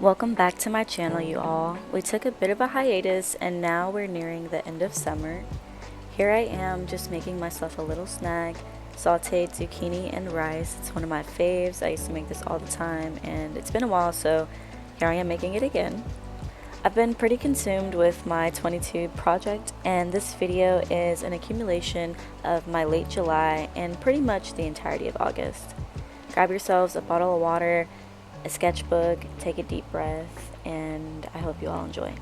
Welcome back to my channel, you all. We took a bit of a hiatus and now we're nearing the end of summer. Here I am just making myself a little snack, sauteed zucchini and rice. It's one of my faves. I used to make this all the time and it's been a while, so here I am making it again. I've been pretty consumed with my 괘ᴜ project, and this video is an accumulation of my late July and pretty much the entirety of August. Grab yourselves a bottle of water, a sketchbook, take a deep breath, and I hope you all enjoy.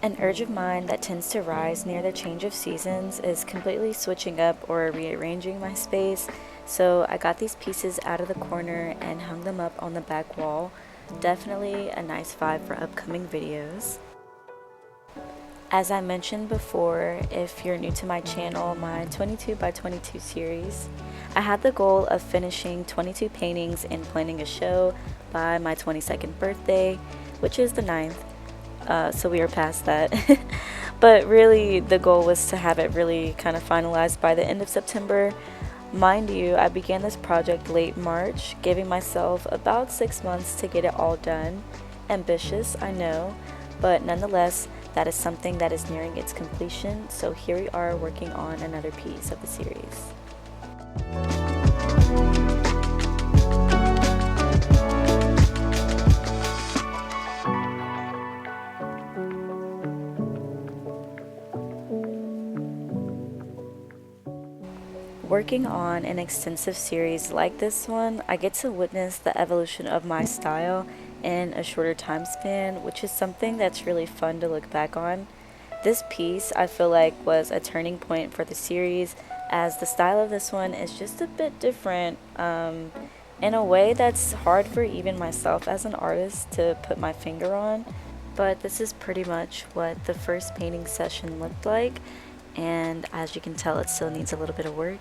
An urge of mine that tends to rise near the change of seasons is completely switching up or rearranging my space, so I got these pieces out of the corner and hung them up on the back wall. Definitely a nice vibe for upcoming videos. As I mentioned before, if you're new to my channel, my 괘ᴜ_by_22 series, I had the goal of finishing 22 paintings and planning a show by my 22nd birthday, which is the 9th. So we are past that. But really the goal was to have it really kind of finalized by the end of September. Mind you, I began this project late March, giving myself about 6 months to get it all done. Ambitious, I know, but nonetheless, that is something that is nearing its completion, so here we are working on another piece of the series. Working on an extensive series like this one, I get to witness the evolution of my style in a shorter time span, which is something that's really fun to look back on. This piece, I feel like, was a turning point for the series, as the style of this one is just a bit different in a way that's hard for even myself as an artist to put my finger on. But this is pretty much what the first painting session looked like, and as you can tell, it still needs a little bit of work.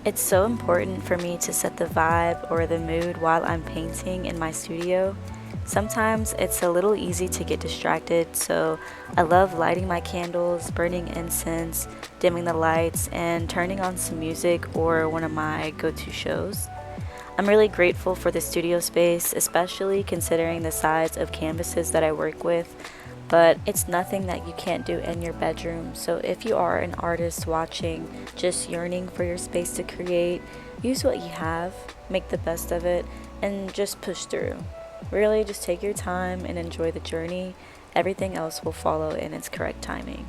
It's so important for me to set the vibe or the mood while I'm painting in my studio. Sometimes it's a little easy to get distracted, so I love lighting my candles, burning incense, dimming the lights, and turning on some music or one of my go-to shows. I'm really grateful for the studio space, especially considering the size of canvases that I work with, but it's nothing that you can't do in your bedroom. So if you are an artist watching, just yearning for your space to create, use what you have, make the best of it, and just push through. Really, just take your time and enjoy the journey. Everything else will follow in its correct timing.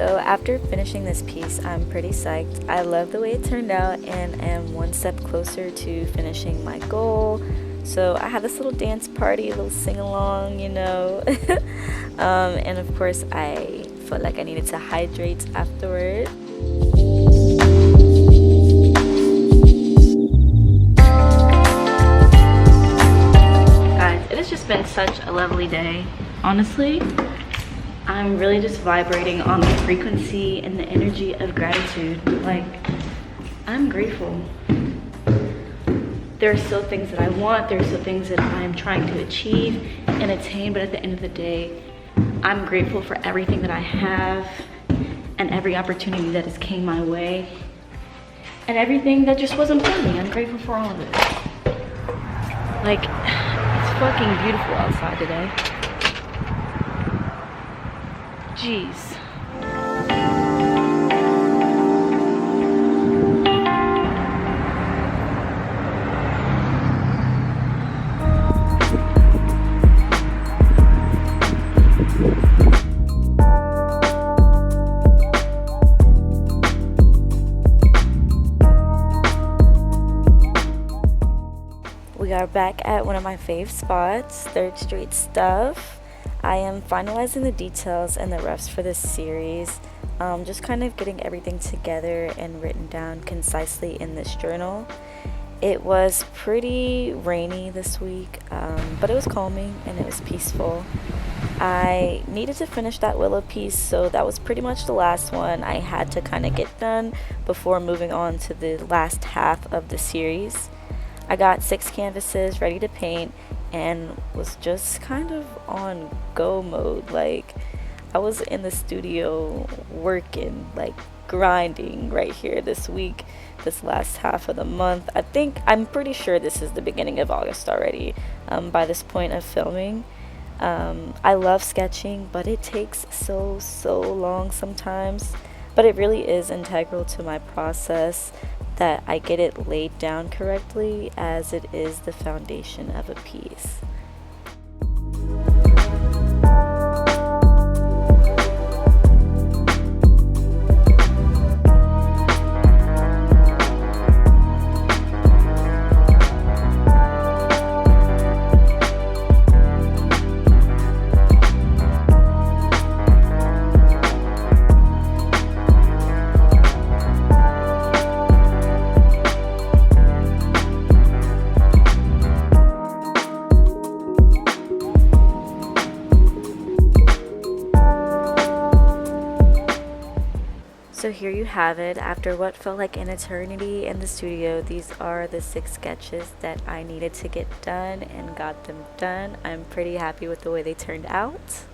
So after finishing this piece, I'm pretty psyched. I love the way it turned out and am one step closer to finishing my goal. So I had this little dance party, a little sing-along, you know. And of course I felt like I needed to hydrate afterward. Guys, it has just been such a lovely day. Honestly, I'm really just vibrating on the frequency and the energy of gratitude. Like, I'm grateful. There are still things that I want, there are still things that I'm trying to achieve and attain, but at the end of the day, I'm grateful for everything that I have and every opportunity that has came my way and everything that just wasn't for me. I'm grateful for all of it. Like, it's fucking beautiful outside today. Jeez. We are back at one of my fave spots, 3rd Street Stuff. I am finalizing the details and the roughs for this series, just kind of getting everything together and written down concisely in this journal. It was pretty rainy this week, but it was calming and it was peaceful. I needed to finish that willow piece, so that was pretty much the last one I had to kind of get done before moving on to the last half of the series. I got 6 canvases ready to paint and was just kind of on go mode. Like, I was in the studio working, like grinding right here this week, this last half of the month. I'm pretty sure this is the beginning of August already, by this point of filming. I love sketching, but it takes so long sometimes, but it really is integral to my process that I get it laid down correctly, as it is the foundation of a piece. So here you have it. After what felt like an eternity in the studio, these are the 6 sketches that I needed to get done and got them done. I'm pretty happy with the way they turned out.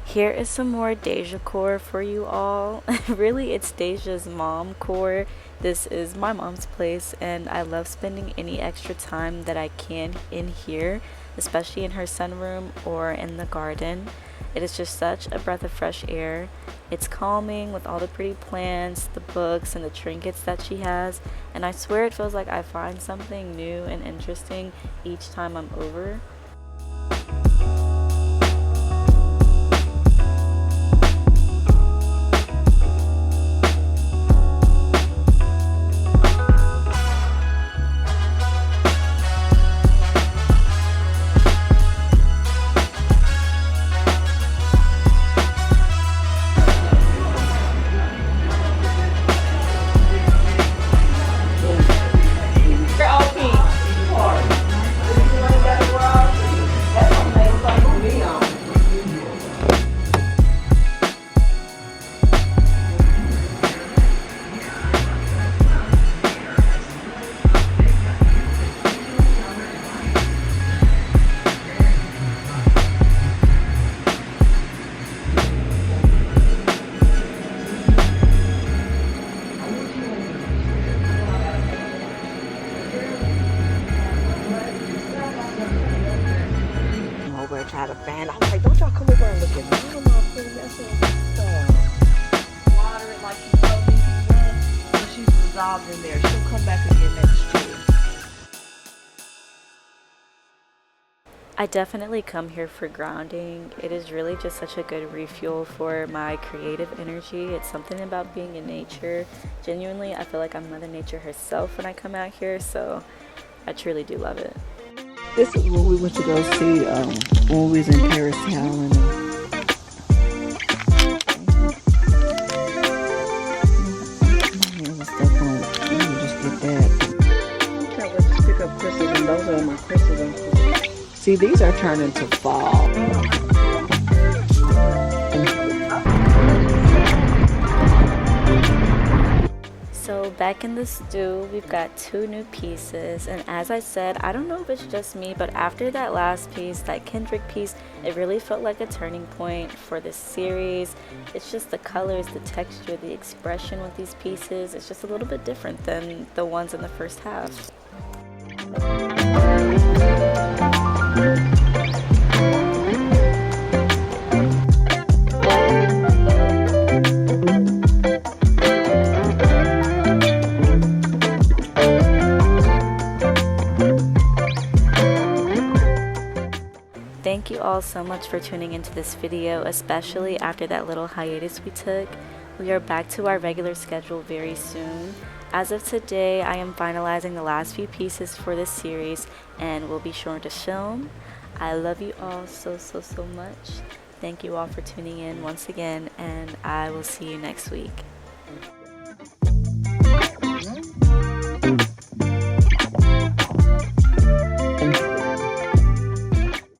Here is some more Deja core for you all. Really, it's Deja's mom core. This is my mom's place, and I love spending any extra time that I can in here, especially in her sunroom or in the garden. It is just such a breath of fresh air. It's calming with all the pretty plants, the books, and the trinkets that she has, and I swear it feels like I find something new and interesting each time I'm over. dissolved in there. She'll come back again next year. I definitely come here for grounding. It is really just such a good refuel for my creative energy. It's something about being in nature. Genuinely, I feel like I'm Mother Nature herself when I come out here, so I truly do love it. This is where we went to go see when we was in Paris, Thailand. Let me just get that. Can't wait to pick up crystals, and those are my crystals. See, these are turning to fall. So back in the stew, we've got 2 new pieces, and as I said, I don't know if it's just me, but after that last piece, that Kendrick piece, it really felt like a turning point for this series. It's just the colors, the texture, the expression with these pieces. It's just a little bit different than the ones in the first half. Thank you all so much for tuning into this video, especially after that little hiatus we took. We are back to our regular schedule very soon. As of today, I am finalizing the last few pieces for this series and will be sure to film. I love you all so much. Thank you all for tuning in once again, and I will see you next week.